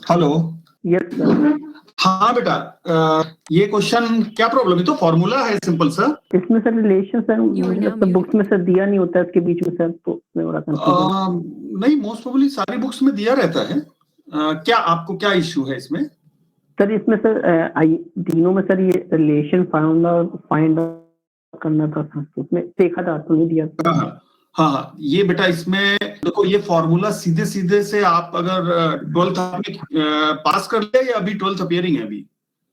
Hello. Yes sir. हाँ बेटा, ये क्वेश्चन क्या प्रॉब्लम है? तो फॉर्मूला है सिंपल सा। इसमें सर रिलेशन सर मुझे लगता है बुक्स में सर दिया नहीं होता है इसके बीच में सर, तो मैं बड़ा कंफ्यूजन। नहीं, मोस्ट प्रोबेबली सारी बुक्स में दिया रहता है। क्या आपको क्या इश्यू है इसमें? सर इसमें सर तीनों में सर ये रिलेशन फाइंड आउट करना था सर, तो उसमें देखा था तो नहीं दिया सर। हाँ हाँ, ये बेटा इसमें देखो, ये फॉर्मूला सीधे सीधे से आप अगर 12th में पास कर ले या अभी 12th अपियरिंग है अभी?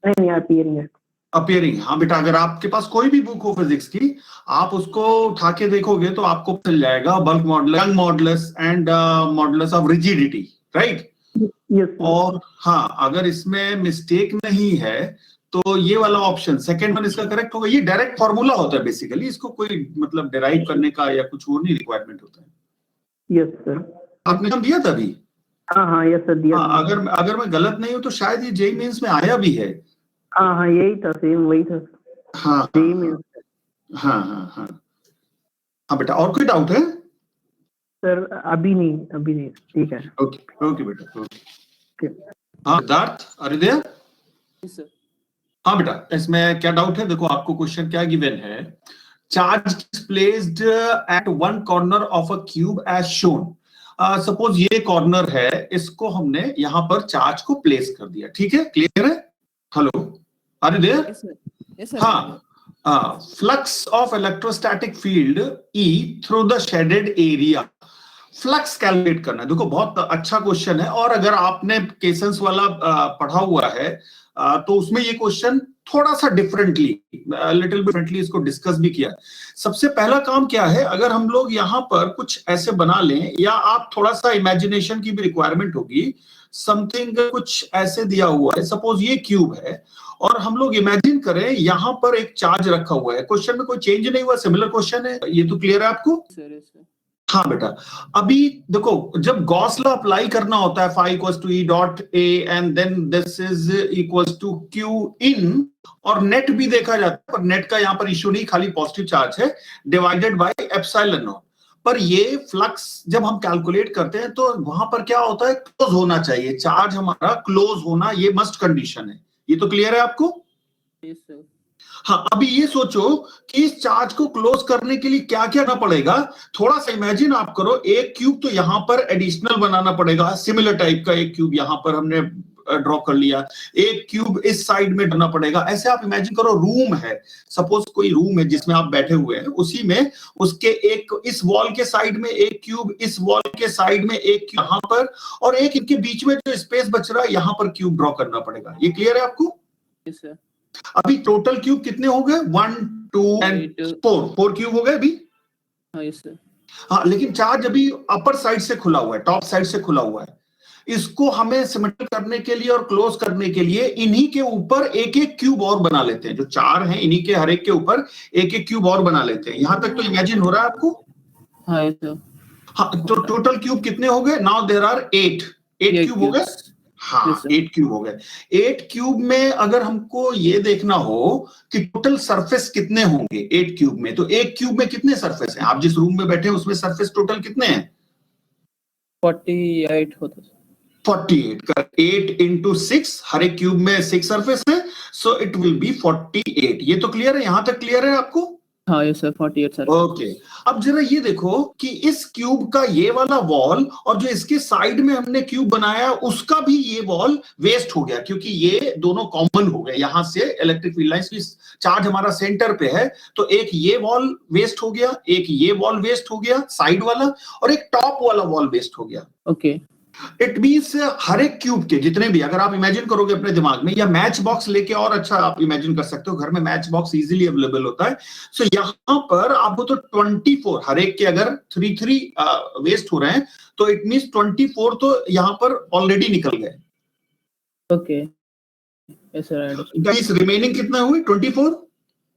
नहीं अपियरिंग है। अपियरिंग, हाँ बेटा, अगर आपके पास कोई भी बुक हो फिजिक्स की, आप उसको उठा के देखोगे तो आपको मिल जाएगा bulk modulus, young modulus and modulus of rigidity, right? Yes sir. और हाँ, अगर इसमें मिस्टेक नहीं है तो ये वाला ऑप्शन सेकंड वन इसका करेक्ट होगा। ये डायरेक्ट फॉर्मूला होता है बेसिकली, इसको कोई मतलब डिराइव करने का या कुछ और नहीं रिक्वायरमेंट होता है। Yes sir. आपने हम दिया था अभी? हाँ यस सर दिया। हाँ, अगर मैं गलत नहीं हूं तो शायद ये जेईई मेंस में आया भी है। हाँ यही था, सेम वही था। हाँ हाँ हाँ हाँ हाँ बेटा, और कोई डाउट है? सर अभी नहीं, ठीक है। ओके ओके बेटा, ओके। हाँ Siddharth, are you there? Sir. हाँ बेटा, इसमें क्या डाउट है? देखो आपको क्वेश्चन क्या गिवन है। Charge placed at one corner of a cube as shown. Suppose ये कॉर्नर है, इसको हमने यहां पर चार्ज को प्लेस कर दिया, ठीक है? क्लियर है? Hello, are you there? हाँ, flux of electrostatic field E through the shaded area. Flux calculate करना है। देखो बहुत अच्छा क्वेश्चन है, और अगर आपने केसेंस वाला पढ़ा हुआ है तो उसमें ये क्वेश्चन थोड़ा सा डिफरेंटली, लिटिल डिफरेंटली इसको डिस्कस भी किया। सबसे पहला काम क्या है, अगर हम लोग यहाँ पर कुछ ऐसे बना लें, या आप थोड़ा सा इमेजिनेशन की भी रिक्वायरमेंट होगी। समथिंग कुछ ऐसे दिया हुआ है, सपोज ये क्यूब है और हम लोग इमेजिन करें यहां पर एक चार्ज रखा हुआ है। क्वेश्चन में कोई चेंज नहीं हुआ, सिमिलर क्वेश्चन है। ये तो क्लियर है आपको? सर। हाँ बेटा, अभी देखो, जब गॉस लॉ अप्लाई करना होता है, phi equals to E dot A and then this is equals to Q in, और नेट भी देखा जाता है, पर नेट का यहाँ पर इश्यू नहीं, खाली पॉजिटिव चार्ज है, डिवाइडेड बाय एप्सिलॉन नॉट। पर ये फ्लक्स जब हम कैलकुलेट करते हैं तो वहां पर क्या होता है, क्लोज होना चाहिए, चार्ज हमारा क्लोज होना, ये मस्ट कंडीशन है। ये तो क्लियर है आपको? Yes sir. हाँ, अभी ये सोचो कि इस चार्ज को क्लोज करने के लिए क्या क्या करना पड़ेगा। थोड़ा सा इमेजिन आप करो, एक क्यूब तो यहां पर एडिशनल बनाना पड़ेगा, सिमिलर टाइप का एक क्यूब यहां पर हमने ड्रॉ कर लिया, एक क्यूब इस साइड में करना पड़ेगा। ऐसे आप इमेजिन करो, रूम है, सपोज कोई रूम है जिसमें आप बैठे हुए हैं, उसी में उसके एक इस वॉल के साइड में एक क्यूब, इस वॉल के साइड में एक क्यूब यहां पर, और एक इनके बीच में जो स्पेस बच रहा है यहां पर क्यूब ड्रॉ करना पड़ेगा। ये क्लियर है आपको? Yes sir. अभी टोटल क्यूब कितने हो गए? 1 2 एंड 4 क्यूब हो गए अभी। हाँ यस सर। हाँ, लेकिन चार्ज अभी अपर साइड से खुला हुआ है, टॉप साइड से खुला हुआ है। इसको हमें सिमेट्रिक करने के लिए और क्लोज करने के लिए इन्हीं के ऊपर एक एक क्यूब और बना लेते हैं। जो चार हैं इन्हीं के हर एक के ऊपर एक एक क्यूब और बना लेते हैं। यहां तक तो इमेजिन हो रहा है आपको? हाँ यस सर। हाँ, तो टोटल क्यूब कितने हो गए? नाउ देयर आर 8 क्यूब हो गए। हाँ, 8 क्यूब हो गए। 8 क्यूब में अगर हमको ये देखना हो कि टोटल सरफेस कितने होंगे 8 क्यूब में, तो एक क्यूब में कितने सरफेस हैं? आप जिस रूम में बैठे हैं उसमें सरफेस टोटल कितने हैं? 48 होता है। 48 का 8 into 6, हर एक क्यूब में 6 सरफेस है, सो इट विल बी 48। ये तो क्लियर है? यहां तक क्लियर है आपको? हाँ यस सर, 48 सर। ओके, अब जरा ये देखो कि इस क्यूब का ये वाला वॉल और जो इसके साइड में हमने क्यूब बनाया उसका भी ये वॉल वेस्ट हो गया, क्योंकि ये दोनों कॉमन हो गए। यहां से इलेक्ट्रिक फील्ड लाइंस की चार्ज हमारा सेंटर पे है, तो एक ये वॉल वेस्ट हो गया, एक ये वॉल वेस्ट हो गया साइड वाला, और एक टॉप वाला वॉल वेस्ट हो गया। ओके। इट मींस हर एक क्यूब के जितने भी, अगर आप इमेजिन करोगे अपने दिमाग में, या मैच बॉक्स लेके और अच्छा आप इमेजिन कर सकते हो, घर में मैच बॉक्स इजीली अवेलेबल होता है। सो यहां पर आपको तो 24, हर एक के अगर 3 वेस्ट हो रहे हैं तो इट मींस 24 तो यहां पर ऑलरेडी निकल गए। Okay yes sir. Means remaining कितना हुई? 24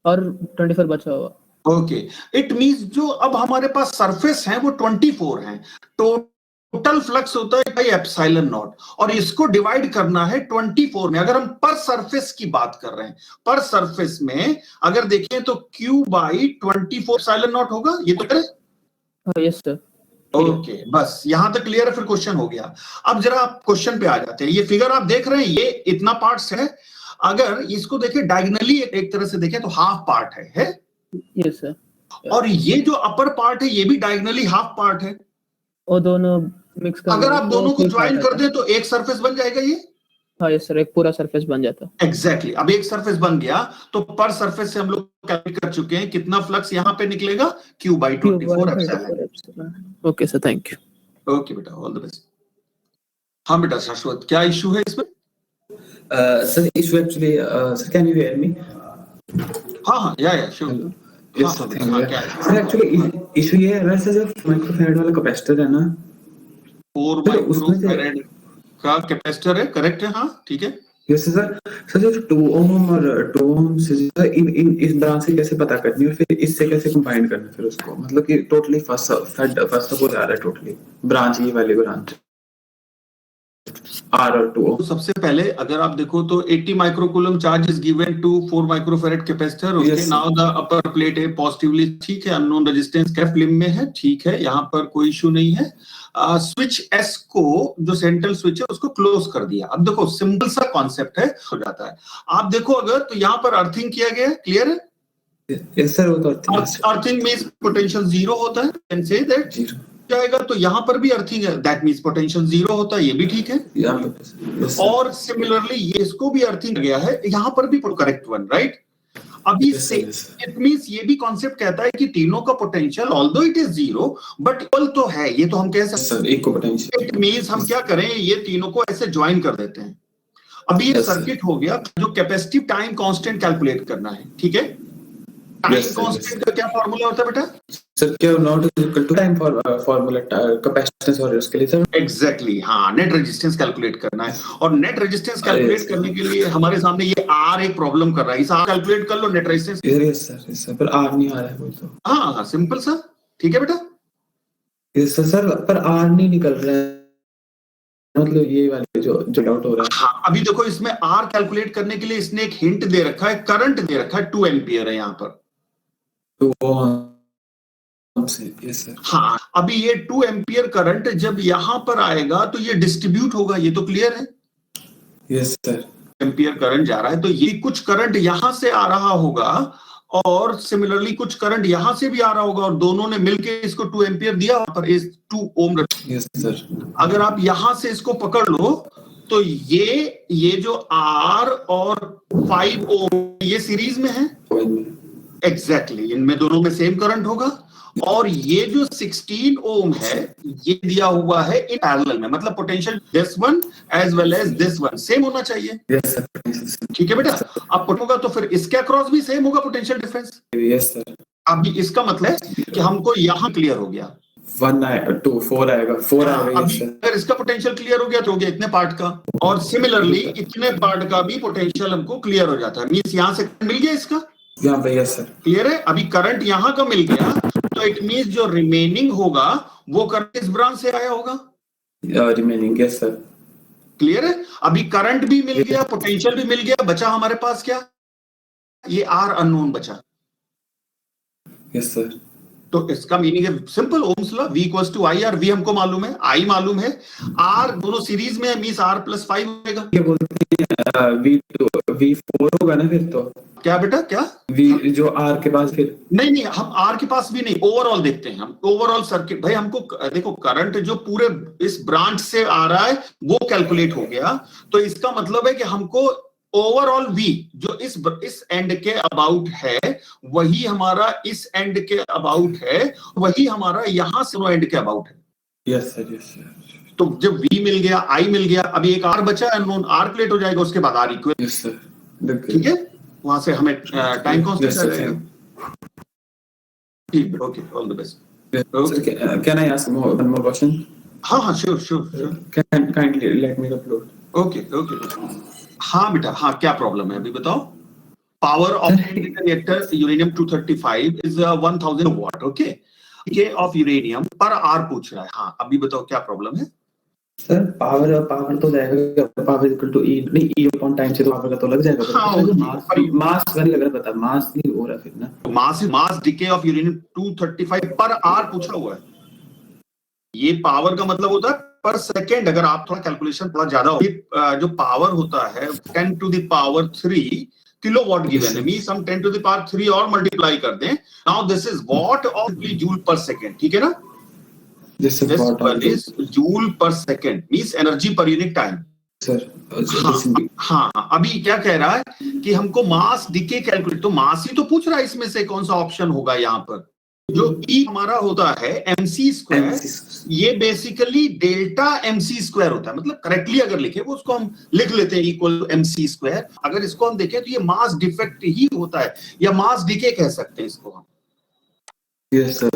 और 24 बचा हुआ। ओके, इट मींस जो अब हमारे पास सरफेस है वो 24 है। टोटल फ्लक्स होता है बाई एप्सिलॉन नॉट, और इसको डिवाइड करना है 24 में। अगर हम पर सरफेस की बात कर रहे हैं, पर सरफेस में अगर देखें तो Q बाई 24 एप्सिलॉन नॉट होगा। ये तो करें? हाँ यस सर। ओके बस यहां तक क्लियर है, फिर क्वेश्चन हो गया। अब जरा आप क्वेश्चन पे आ जाते हैं। ये फिगर आप देख रहे हैं, ये इतना पार्ट्स है। अगर इसको देखें डायगोनली एक तरह से देखें तो हाफ पार्ट है यस सर। और ये जो अपर पार्ट है ये भी डायगोनली हाफ पार्ट है। वो दोनों मिक्स कर अगर दें आप तो दोनों को full ज्वाइन part कर आता दें तो एक सरफेस बन जाएगा ये। है। हाँ यस सर, एक पूरा सरफेस बन जाता है। एग्जैक्टली अब एक सरफेस बन गया तो पर सरफेस से हम लोग कैलकुलेट कर चुके हैं कितना फ्लक्स यहां पे निकलेगा, Q by 24 epsilon. Okay sir, thank you. Okay बेटा, ऑल द बेस्ट। हाँ बेटा शाश्वत, क्या इशू है इसमें? Sir, issue actually, sir, can you hear me? हाँ हाँ या श्योर। Hello. Yes, हाँ sir, हाँ thank बेटा, you. हाँ क्या है? Sir, actually issue ये है वैसे जो माइक्रोफैराड वाला कैपेसिटर है ना, 4 सर उसमें से माइक्रोफैराड का कैपेसिटर है, करेक्ट है, हाँ ठीक है। Yes sir. सर जो 2 ओम और 2 ओम से इन इन इस ब्रांच से कैसे पता करनी है और फिर इससे कैसे कंबाइन करना है फिर उसको, मतलब कि टोटली फर्स्ट सपोज आ रहा है टोटली ब्रांच, ये वाली ब्रांच R और 2 तो सबसे पहले अगर आप देखो तो 80 microcoulomb charge is given to 4 microfarad capacitor. Yes, उसके sir. Now the upper plate है पॉजिटिवली, ठीक है, अननोन रेजिस्टेंस कैप लिम में है, ठीक है, यहाँ पर कोई इशू नहीं है। स्विच एस को जो सेंट्रल स्विच है उसको क्लोज कर दिया। अब देखो सिंपल सा कॉन्सेप्ट है, हो जाता है। आप देखो अगर तो यहाँ पर अर्थिंग किया गया है, क्लियर है? यस सर, वो तो अर्थिंग मींस पोटेंशियल जीरो होता है, कैन से दैट जीरो जाएगा। तो यहाँ पर भी अर्थिंग है, दैट मींस पोटेंशियल जीरो होता है, ये भी ठीक है। यहाँ पे और सिमिलरली ये इसको भी अर्थिंग गया है, यहाँ पर भी करेक्ट वन, राइट? अभी Yes, से sir, yes, sir. It means ये भी कॉन्सेप्ट कहता है कि तीनों का potential although it is zero but equal तो है, ये तो हम कह सकते सर इक्वल पोटेंशियल। हैं। इट मींस हम क्या करें, ये तीनों को ऐसे ज्वाइन कर देते हैं। अभी ये Yes, sir. सर्किट हो गया, जो कैपेसिटिव टाइम कांस्टेंट कैलकुलेट करना है, ठीक है। Time Yes, sir, yes, constant का क्या फार्मूला होता है बेटा? सर क्या naught equal to time formula capacitance और उसके लिए सर एग्जैक्टली हाँ, नेट रेजिस्टेंस कैलकुलेट करना है। और नेट रेजिस्टेंस कैलकुलेट Yes. करने के लिए हमारे सामने ये आर एक प्रॉब्लम कर रहा है, इस आर कैलकुलेट कर लो नेट रेजिस्टेंस। यस सर पर आर नहीं आ रहा है वो तो। हाँ हाँ सिंपल सा, ठीक है बेटा। यस सर पर आर नहीं निकल रहा है, मतलब ये वाली जो डाउट हो रहा है। हाँ अभी देखो इसमें आर कैलकुलेट करने के लिए इसने एक हिंट दे रखा है, करंट दे रखा है 2 एम्पियर है यहाँ पर। तो वो यस सर। हाँ अभी ये 2 एम्पियर करंट जब यहाँ पर आएगा तो ये डिस्ट्रीब्यूट होगा, ये तो क्लियर है। Yes sir. एम्पियर करंट जा रहा है तो ये कुछ करंट यहां से आ रहा होगा और सिमिलरली कुछ करंट यहां से भी आ रहा होगा और दोनों ने मिलके इसको 2 एम्पियर दिया पर इस 2 ओम। Yes sir. अगर आप यहां से इसको पकड़ लो तो ये जो R और 5 ओम ये सीरीज में है, एग्जैक्टली इनमें दोनों में सेम करंट होगा। और ये जो 16 ओम है ये दिया हुआ है इन पैरेलल में, मतलब potential this one as well as this one same होना चाहिए। Yes sir. ठीक है बेटा, अब पुट होगा तो फिर इसके अक्रॉस भी सेम होगा पोटेंशियल डिफरेंस। Yes sir. अभी इसका मतलब है कि हमको यहां क्लियर हो गया 1 आएगा 2 4 आएगा 4 आएगा। अभी अगर इसका पोटेंशियल क्लियर हो गया तो हो गया इतने पार्ट का, और सिमिलरली इतने पार्ट का भी पोटेंशियल हमको क्लियर हो जाता है। मींस यहां से मिल गया इसका, यहाँ पे यस सर क्लियर है। अभी करंट यहां का मिल गया तो इट मींस जो रिमेनिंग होगा वो करंट इस ब्रांच से आया होगा, रिमेनिंग। Yes sir. क्लियर है। अभी करंट भी मिल गया, पोटेंशियल भी मिल गया, बचा हमारे पास क्या, ये आर अननोन बचा। Yes sir. तो इसका मीनिंग है simple, Ohm's law, V equals to I R. V हमको मालूम है, I मालूम है, R दोनों सीरीज में है, मींस R प्लस 5 होगा। ये बोलते हैं V4 होगा ना फिर तो। क्या बेटा क्या? V जो R के पास फिर नहीं हम R के पास भी नहीं, ओवरऑल देखते हैं हम, ओवरऑल सर्किट। भाई हमको देखो करंट जो पूरे इस ब्रांच से आ रहा है वो कैलकुलेट हो गया, तो इसका मतलब है कि हमको ओवरऑल V जो इस एंड के अबाउट है वही हमारा इस एंड के अबाउट है, वही हमारा यहां से वो एंड के अबाउट है। Yes sir. Yes sir. तो जब V मिल गया, I मिल गया, अभी एक R बचा है अननोन, R प्लेट हो जाएगा, उसके बाद R इक्वल। Yes sir. ठीक है, वहां से हमें टाइम कांस्टेंट आ जाएगा। ठीक, okay, all the best. Can I ask one more question? हाँ sure. Can kindly let me upload. Okay हाँ बेटा, हाँ क्या प्रॉब्लम है अभी बताओ। Power of reactor uranium 235 is 1000 watt, okay. के ऑफ यूरेनियम पर आर पूछ रहा है। हाँ अभी बताओ क्या प्रॉब्लम है। सर पावर तो जाएगा, पावर इक्वल टू ई, नहीं ई अपॉन टाइम से तो पावर का तो लग जाएगा। हाँ, मास वैल्यू लग रहा, पता मास नहीं हो रहा फिर ना। मास डिके ऑफ यूरेनियम 235 पर आर पूछा हुआ है। ये पावर का मतलब होता है पर सेकेंड। अगर आप थोड़ा कैलकुलेशन थोड़ा ज्यादा हो, जो पावर होता है 10 to the power 3 kilowatt given है, मींस हम 10 to the power 3 और मल्टीप्लाई कर दें। Now this is what of joule पर सेकेंड, ठीक है ना? This is what This one is joule पर second means energy per unit time. sir. हाँ, अभी क्या कह रहा है कि हमको मास डीके कैलकुलेट, तो मास ही तो पूछ रहा है इसमें से कौन सा ऑप्शन होगा यहाँ पर। जो ई हमारा होता है mc स्क्वायर, ये बेसिकली डेल्टा mc स्क्वायर होता है। मतलब करेक्टली अगर लिखे वो उसको हम लिख लेते हैं इक्वल mc स्क्वायर। अगर इसको हम देखें तो ये मास डिफेक्ट ही होता है या मास डीके कह सकते हैं इसको हम। Yes sir.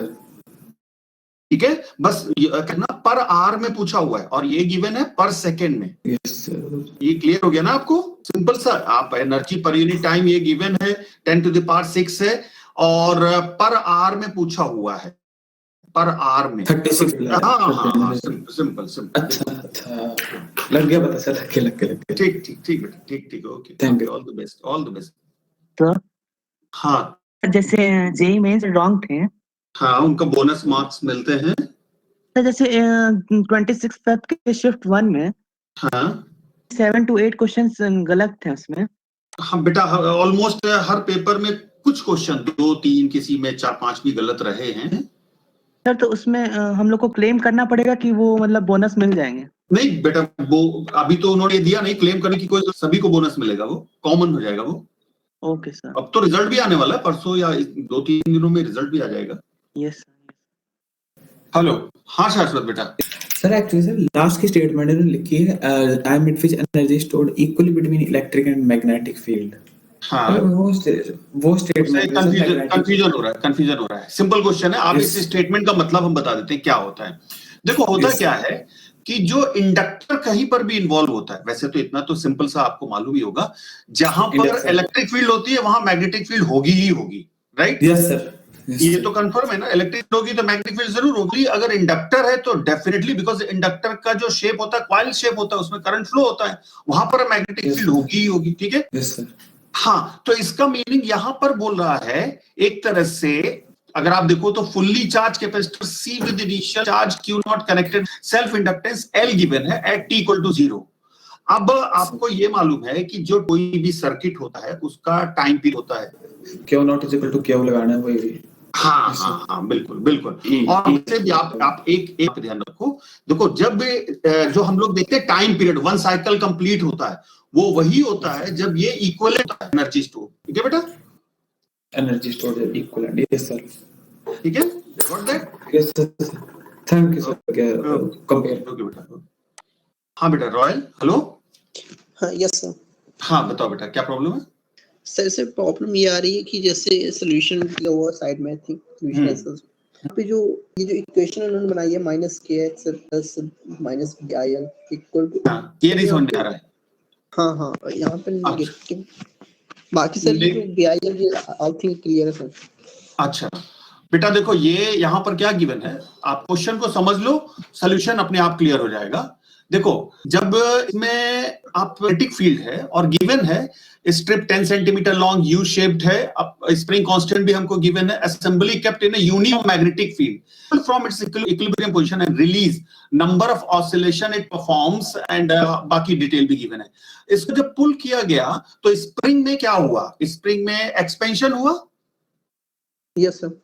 ठीक है, बस कहना पर आर में पूछा हुआ है और ये गिवन है पर सेकेंड में। Yes sir. ये क्लियर हो गया ना आपको? सिंपल सा, आप एनर्जी पर यूनिट टाइम ये गिवन है 10 to the power 6 है और पर आर में पूछा हुआ है, पर आर में 36। हाँ, सिंपल सिंपल। अच्छा लग गया पता सर, लग गया। ठीक ठीक ठीक बेटा, ठीक okay, Thank you. All the best, all the best. Sir हाँ जैसे जेई मेंस रॉन्ग थे, हाँ, उनका बोनस मार्क्स मिलते हैं। तो जैसे 26 फेब के शिफ्ट 1 में हाँ 7 to 8 क्वेश्चंस गलत थे उसमें। हाँ बेटा, ऑलमोस्ट हर पेपर में कुछ क्वेश्चन 2 3 किसी में 4 5 भी गलत रहे हैं। सर तो उसमें हम लोग को क्लेम करना पड़ेगा कि वो मतलब बोनस मिल जाएंगे? नहीं बेटा, वो अभी तो उन्होंने दिया नहीं क्लेम करने की, कोई सभी को बोनस मिलेगा, वो कॉमन हो जाएगा वो। Okay sir. अब तो रिजल्ट भी आने वाला है, परसों या 2-3 दिनों में रिजल्ट भी आ जाएगा। यस। हेलो, हाँ शाश्वत बेटा। सर एक्चुअली सर लास्ट की स्टेटमेंट ने लिखी है time at which energy stored equally between electric and magnetic field. हाँ, वो स्टेटमेंट कंफ्यूजन हो रहा है। सिंपल क्वेश्चन है, आप इस स्टेटमेंट का मतलब हम बता देते हैं क्या होता है। देखो होता क्या है कि जो इंडक्टर कहीं पर भी इन्वॉल्व होता है, वैसे तो इतना तो सिंपल सा आपको मालूम ही होगा, जहां पर इलेक्ट्रिक फील्ड होती है वहां मैग्नेटिक फील्ड होगी ही होगी, राइट? यस सर, ये तो कंफर्म है ना, इलेक्ट्रिक होगी तो मैग्नेटिक फील्ड जरूर होगी। अगर इंडक्टर है तो डेफिनेटली, बिकॉज इंडक्टर का जो शेप होता है कॉइल शेप होता है, उसमें करंट फ्लो होता है, वहां पर मैग्नेटिक फील्ड होगी ही होगी, ठीक है? Yes sir. हाँ, तो इसका मीनिंग यहां पर बोल रहा है एक तरह से, अगर आप देखो तो fully charge capacitor C with initial charge Q not connected, self inductance L given है एट T इक्वल टू 0। अब आपको ये मालूम है कि जो कोई भी सर्किट होता है उसका टाइम पीरियड होता है, Q naught is equal to Q लगाना है वही। हाँ, बिल्कुल। और इससे भी आप एक ध्यान रखो, देखो जब जो हम लोग देखते हैं टाइम पीरियड 1 साइकिल कंप्लीट होता है, वो वही होता है जब ये इक्विवेलेंट एनर्जी स्टोर, ठीक है बेटा? Energy store equivalent, yes sir, ठीक है, got that? Yes sir, thank you sir. Compare okay बेटा। हाँ बेटा, रॉयल, हेलो। हाँ यस सर। हाँ बताओ बेटा, क्या प्रॉब्लम है? सर प्रॉब्लम ये आ रही है कि जैसे सोल्यूशन दिया हुआ साइड में थी सोल्यूशन पे, जो ये जो इक्वेशन उन्होंने बनाई है -kx plus -bil equal to, ये नहीं समझ में आ रहा है। हाँ यहाँ पे नेगेटिव, बाकी सर ये जो bil ये आई थिंक क्लियर है सर। अच्छा बेटा, देखो ये यहाँ पर क्या गिवन है, आप क्वेश्चन को समझ लो, सॉल्यूशन अपने आप क्लियर हो जाएगा। देखो जब इसमें आप मैग्नेटिक फील्ड है और गिवन है strip 10 centimetre long, U shaped है, स्प्रिंग कांस्टेंट भी हमको गिवन है, assembly kept in a uniform magnetic field from its equilibrium position and release number of oscillation it performs and बाकी डिटेल भी given है। इसको जब पुल किया गया तो स्प्रिंग में क्या हुआ? स्प्रिंग में एक्सपेंशन हुआ। Yes sir.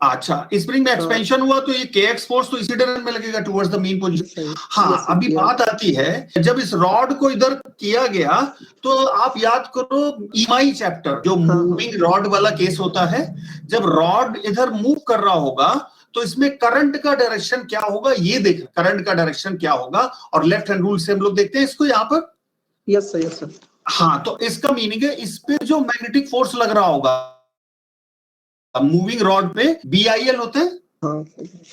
अच्छा, स्प्रिंग में एक्सपेंशन हुआ तो ये kx फोर्स तो इसी डायरेक्शन में लगेगा टुवर्ड्स द मेन पोजीशन। हाँ, अभी बात आती है जब इस रॉड को इधर किया गया तो आप याद करो ईएमआई चैप्टर, जो मूविंग रॉड वाला केस होता है, जब रॉड इधर मूव कर रहा होगा तो इसमें करंट का डायरेक्शन क्या होगा, ये देख, करंट का डायरेक्शन क्या होगा, और लेफ्ट हैंड रूल से हम लोग देखते हैं इसको यहाँ पर। Yes sir. हाँ, तो इसका मीनिंग है इस पे जो मैग्नेटिक फोर्स लग रहा होगा मूविंग रॉड पे BIL होते हैं।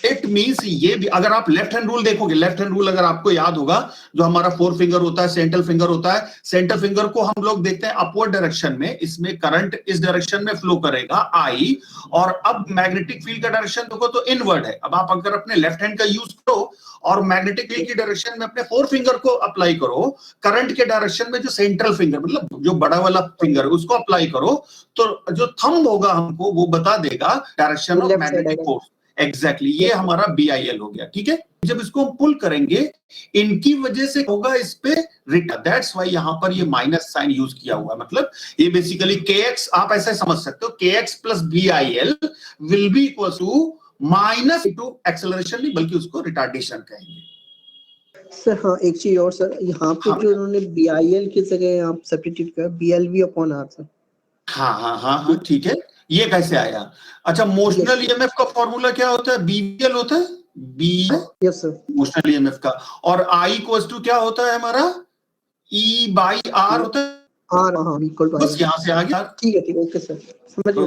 इट मींस ये भी, अगर आप लेफ्ट हैंड रूल देखोगे, लेफ्ट हैंड रूल अगर आपको याद होगा, जो हमारा 4 फिंगर होता है, सेंट्रल फिंगर होता है, सेंट्रल फिंगर को हम लोग देखते हैं अपवर्ड डायरेक्शन में, इसमें करंट इस डायरेक्शन में फ्लो करेगा I, और अब मैग्नेटिक फील्ड का डायरेक्शन देखो तो इनवर्ड है। अब आप अगर अपने लेफ्ट हैंड का यूज करो और मैग्नेटिक फील्ड की डायरेक्शन में अपने 4 फिंगर को अप्लाई करो, करंट के डायरेक्शन में जो सेंट्रल फिंगर मतलब जो बड़ा वाला फिंगर है उसको अप्लाई करो, तो जो थंब होगा हमको वो बता देगा direction of magnetic force. Exactly ये हमारा BIL हो गया, ठीक है। जब इसको हम पुल करेंगे इनकी वजह से होगा इस पे रिटर्न, दैट्स वाई यहां पर ये माइनस साइन यूज किया हुआ है। मतलब ये बेसिकली KX आप ऐसे समझ सकते हो, KX plus BIL will be equal to minus two acceleration, नहीं बल्कि उसको रिटार्डेशन कहेंगे। सर हाँ एक चीज और सर, यहाँ पे हाँ। जो उन्होंने BIL की जगह यहाँ सब्स्टिट्यूट किया BLV/R सर। हाँ ठीक है, ये कैसे आया? अच्छा, मोशनल EMF का फॉर्मूला क्या होता है? BBL होता है, B yes sir. Motional EMF का, और I इक्वल्स टू क्या होता है हमारा? E/R होता है। R हाँ इक्वल टू बस यहाँ से आ गया। ठीक है ओके सर, समझ गए।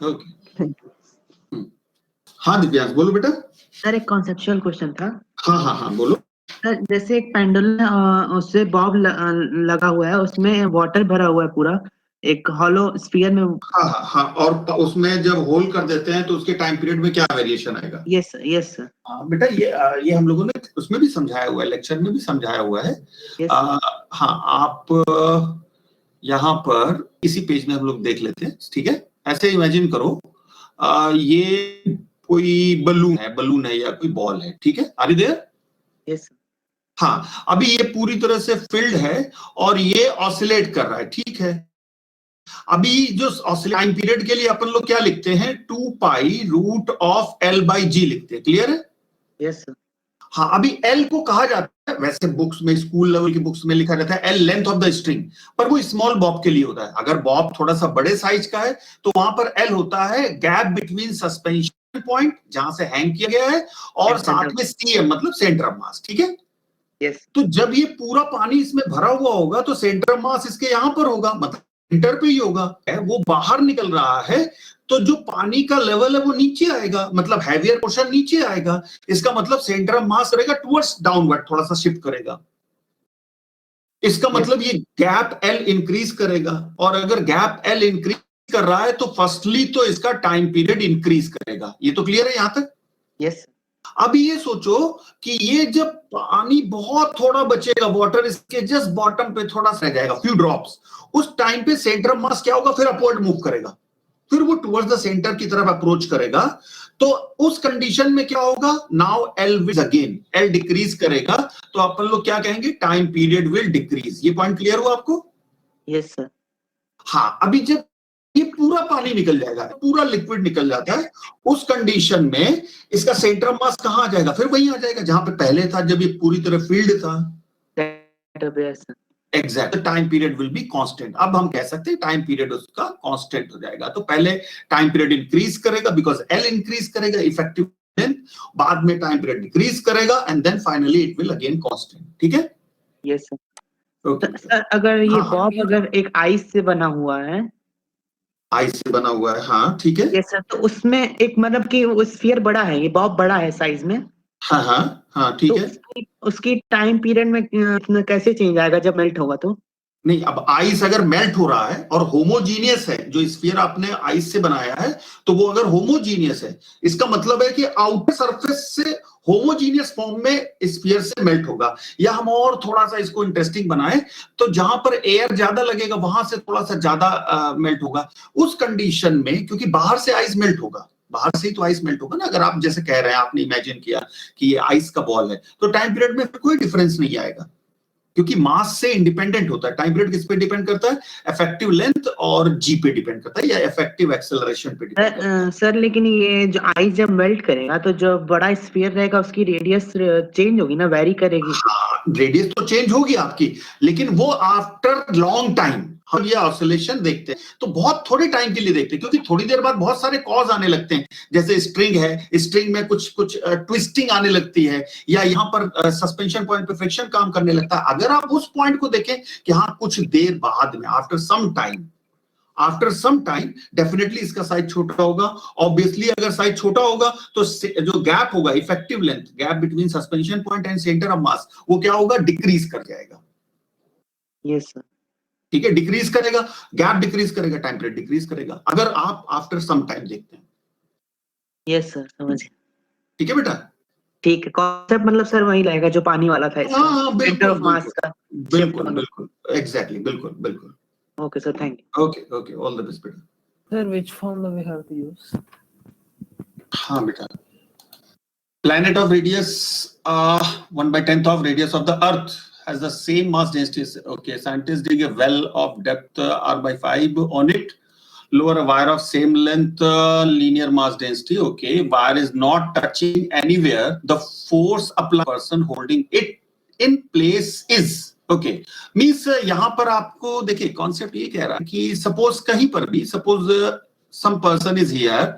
Okay thank you. हाँ दिव्यांश बोलो बेटा। सर एक कॉन्सेप्चुअल क्वेश्चन था हाँ बोलो। सर, जैसे एक पेंडुलम है, उससे बॉब लगा हुआ है, उसमें वाटर भरा हुआ है पूरा एक हॉलो स्फीयर में। हाँ, और उसमें जब होल कर देते हैं तो उसके टाइम पीरियड में क्या वेरिएशन आएगा? Yes sir. बेटा ये हम लोगों ने उसमें भी समझाया हुआ है, लेक्चर में भी समझाया हुआ है। हाँ, आप यहाँ पर इसी पेज में हम लोग देख लेते हैं, ठीक है। ऐसे इमेजिन करो ये कोई बलून है या कोई बॉल है, ठीक है। Are you there? यस। हाँ, अभी ये पूरी तरह से फिल्ड है और ये ऑसिलेट कर रहा है, ठीक है। अभी जो टाइम पीरियड के लिए अपन लोग क्या लिखते हैं? 2 पाई रूट ऑफ L/G लिखते हैं, क्लियर है? Yes sir. हाँ, अभी L को कहा जाता है, वैसे बुक्स में, स्कूल लेवल की बुक्स में लिखा जाता है L length of the string, पर वो स्मॉल बॉब के लिए होता है। अगर बॉब थोड़ा सा बड़े साइज का है तो वहां पर L होता है गैप बिटवीन सस्पेंशन पॉइंट जहां से हैंग किया गया है और साथ में CM मतलब सेंटर ऑफ मास, ठीक है। यस। तो जब ये पूरा पानी इसमें भरा हुआ होगा तो सेंटर ऑफ मास इसके यहां पर होगा, मतलब सेंटर पे ही होगा। वो बाहर निकल रहा है तो जो पानी का लेवल है वो नीचे आएगा, मतलब हैवियर पोर्शन नीचे आएगा। इसका मतलब सेंटर ऑफ मास करेगा टुवर्ड्स डाउनवर्ड, थोड़ा सा शिफ्ट करेगा। इसका मतलब ये गैप L इंक्रीज करेगा, और अगर गैप L इंक्रीज कर रहा है तो फर्स्टली तो इसका टाइम पीरियड इंक्रीज करेगा। ये तो क्लियर है यहां तक? यस। अभी ये सोचो कि ये जब पानी बहुत थोड़ा बचेगा, वाटर इसके जस्ट बॉटम पे थोड़ा सा रह जाएगा, फ्यू ड्रॉप्स, उस टाइम पे सेंटर ऑफ मास क्या होगा? फिर अपवर्ड मूव करेगा, फिर वो टुवर्ड्स द सेंटर की तरफ अप्रोच करेगा। तो उस कंडीशन में क्या होगा? Now L will again L decrease करेगा, तो अपन लोग क्या कहेंगे? Time period will decrease. ये पॉइंट क्लियर हुआ आपको? Yes sir. हाँ, अभी जब ये पूरा पानी निकल जाएगा, पूरा लिक्विड निकल जाता है, उस कंडीशन में इसका सेंटर ऑफ मास कहां आ जाएगा? फिर वहीं आ जाएगा जहां पे पहले था, जब ये पूरी तरह फील्ड था। Exact, time period will be constant. अब हम कह सकते हैं टाइम पीरियड उसका कांस्टेंट हो जाएगा। तो पहले टाइम पीरियड इंक्रीज करेगा बिकॉज L इंक्रीज करेगा इफेक्टिव लेंथ, बाद में टाइम पीरियड डिक्रीज करेगा and then finally it will again constant, ठीक है। Yes sir. सर अगर ये बॉब अगर एक आइस से बना हुआ है, आइस से बना हुआ है, हाँ ठीक है। यस सर, तो उसमें एक मतलब कि वो स्फीयर बड़ा है, ये बॉब बड़ा है साइज में, हाँ ठीक है। उसकी टाइम पीरियड में कैसे चेंज आएगा जब मेल्ट होगा? तो नहीं, अब आइस अगर मेल्ट हो रहा है और होमोजीनियस है, जो स्फीयर आपने आइस से बनाया है, तो वो अगर होमोजीनियस है, इसका मतलब है कि आउटर सरफेस से होमोजीनियस फॉर्म में स्फीयर से मेल्ट होगा। या हम और थोड़ा सा इसको इंटरेस्टिंग बनाए तो जहां पर एयर ज्यादा लगेगा वहां से थोड़ा सा ज्यादा मेल्ट होगा। उस कंडीशन में, क्योंकि बाहर से आइस मेल्ट होगा, बाहर से ही तो आइस मेल्ट होगा ना। अगर आप जैसे कह रहे हैं, आपने इमेजिन किया कि ये आइस का बॉल है, तो टाइम पीरियड में कोई डिफरेंस नहीं आएगा, क्योंकि मास से इंडिपेंडेंट होता है। टाइम पीरियड किस पे डिपेंड करता है? इफेक्टिव लेंथ और जी पे डिपेंड करता है, या इफेक्टिव एक्सेलरेशन पे डिपेंड करता है। सर लेकिन ये जो आइस जब मेल्ट करेगा तो जो बड़ा स्फीयर रहेगा उसकी रेडियस चेंज होगी ना, वेरी करेगी। हाँ, रेडियस तो चेंज होगी आपकी, लेकिन वो आफ्टर लॉन्ग टाइम हम ये ऑसिलेशन देखते हैं तो बहुत थोड़े टाइम के लिए देखते हैं, क्योंकि थोड़ी देर बाद बहुत सारे कॉज आने लगते हैं। जैसे स्ट्रिंग है, स्ट्रिंग में कुछ ट्विस्टिंग आने लगती है, या यहाँ पर सस्पेंशन पॉइंट पे फ्रिक्शन काम करने लगता है। अगर आप उस पॉइंट को देखें कि हाँ कुछ देर बाद में, आफ्टर सम टाइम डेफिनेटली इसका साइज छोटा होगा। ऑब्वियसली अगर साइज छोटा होगा तो जो गैप होगा, effective length, gap between suspension point and centre of mass, वो क्या होगा? डिक्रीज कर जाएगा। Yes sir. ठीक है, डिक्रीज करेगा, गैप डिक्रीज करेगा, टाइम पीरियड डिक्रीज करेगा, अगर आप आफ्टर सम टाइम देखते हैं। यस सर, समझ गया। ठीक है बेटा। ठीक है, कॉन्सेप्ट मतलब सर वही रहेगा जो पानी वाला था, हाँ, सेंटर ऑफ मास का। बिल्कुल एग्जैक्टली, बिल्कुल। Okay sir, thank you. Okay, all the best बेटा। Sir, which formula we have to use? हाँ बेटा, planet of radius 1/10th of radius of the earth has the same mass density. Okay, scientists dig a well of depth r/5 on it, lower a wire of same length, linear mass density. Okay, wire is not touching anywhere, the force applied person holding it in place is. Okay, means यहाँ पर आपको देखिए concept ये कह रहा है कि suppose कहीं पर भी, suppose some person is here,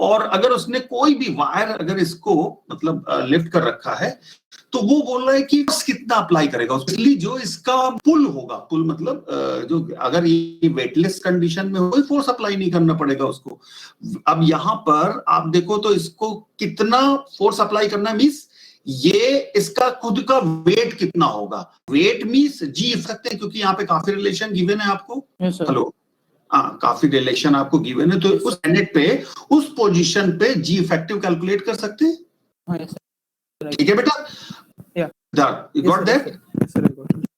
और अगर उसने कोई भी वायर अगर इसको मतलब लिफ्ट कर रखा है, तो वो बोल रहा है कि कितना अप्लाई करेगा उसके, जो इसका पुल होगा, पुल मतलब जो अगर ये वेटलेस कंडीशन में कोई फोर्स अप्लाई नहीं करना पड़ेगा उसको। अब यहाँ पर आप देखो तो इसको कितना फोर्स अप्लाई करना मीन्स ये इसका खुद का वेट कितना होगा, वेट मीन्स जी सकते हैं, क्योंकि यहाँ पे काफी रिलेशन गिवन है आपको। हेलो, हाँ, काफी रिलेशन आपको गिवन है, तो उस प्लैनेट पे उस पोजीशन पे जी इफेक्टिव कैलकुलेट कर सकते हैं। ठीक है बेटा, you got that?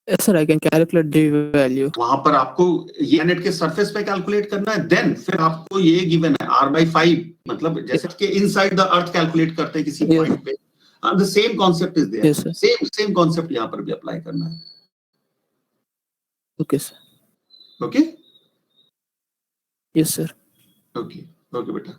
Yes sir, I can calculate the value. वहां पर आपको ये प्लैनेट के सरफेस पे कैलकुलेट करना है, देन फिर आपको ये गिवन है r/5, मतलब जैसे कि इनसाइड द अर्थ कैलकुलेट करते हैं किसी पॉइंट पे, the same concept is there, same concept यहाँ पर भी अप्लाई करना है। Okay sir. Okay, Yes sir. Okay, okay बेटा।